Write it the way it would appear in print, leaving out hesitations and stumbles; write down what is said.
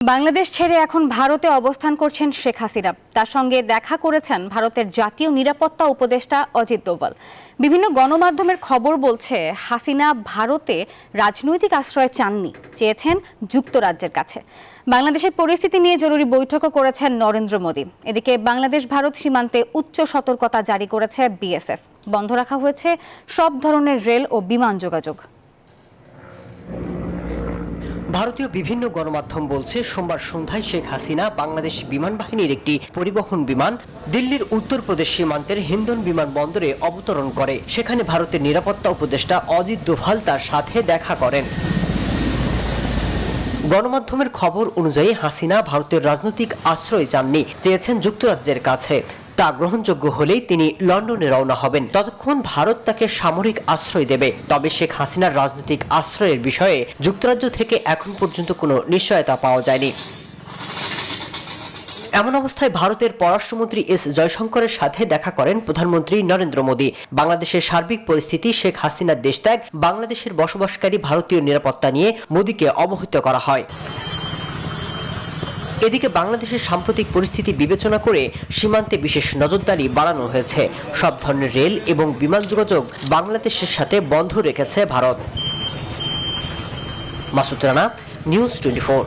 বাংলাদেশ ছেড়ে এখন ভারতে অবস্থান করছেন শেখ হাসিনা। তার সঙ্গে দেখা করেছেন ভারতের জাতীয় নিরাপত্তা উপদেষ্টা অজিত দোভাল। বিভিন্ন গণমাধ্যমের খবর বলছে হাসিনা ভারতে রাজনৈতিক আশ্রয় চাননি, চেয়েছেন যুক্তরাজ্যের কাছে। বাংলাদেশের পরিস্থিতি নিয়ে জরুরি বৈঠকও করেছেন নরেন্দ্র মোদী। এদিকে বাংলাদেশ ভারত সীমান্তে উচ্চ সতর্কতা জারি করেছে বিএসএফ। বন্ধ রাখা হয়েছে সব ধরনের রেল ও বিমান যোগাযোগ। ভারতীয় বিভিন্ন গণমাধ্যম বলছে সোমবার সন্ধ্যায় শেখ হাসিনা বাংলাদেশ বিমান বাহিনীর একটি পরিবহন বিমান দিল্লির উত্তরপ্রদেশ সীমান্তের হিন্দন বিমানবন্দরে অবতরণ করে। সেখানে ভারতের নিরাপত্তা উপদেষ্টা অজিত দোভাল তার সাথে দেখা করেন। গণমাধ্যমের খবর অনুযায়ী হাসিনা ভারতের রাজনৈতিক আশ্রয় চাননি, চেয়েছেন যুক্তরাজ্যের কাছে। তা গ্রহণযোগ্য হলেই তিনি লন্ডনে রওনা হবেন। ততক্ষণ ভারত তাকে সামরিক আশ্রয় দেবে। তবে শেখ হাসিনার রাজনৈতিক আশ্রয়ের বিষয়ে যুক্তরাজ্য থেকে এখন পর্যন্ত কোনো নিশ্চয়তা পাওয়া যায়নি। এমন অবস্থায় ভারতের পররাষ্ট্রমন্ত্রী এস জয়শঙ্করের সাথে দেখা করেন প্রধানমন্ত্রী নরেন্দ্র মোদী। বাংলাদেশের সার্বিক পরিস্থিতি, শেখ হাসিনার দেশত্যাগ, বাংলাদেশের বসবাসকারী ভারতীয় নিরাপত্তা নিয়ে মোদীকে অবহিত করা হয়। এদিকে বাংলাদেশের সাম্প্রতিক পরিস্থিতি বিবেচনা করে সীমান্তে বিশেষ নজরদারি বাড়ানো হয়েছে। সব ধরনের রেল এবং বিমান যোগাযোগ বাংলাদেশের সাথে বন্ধ রেখেছে ভারত। মাসুদ রানা, নিউজ 24।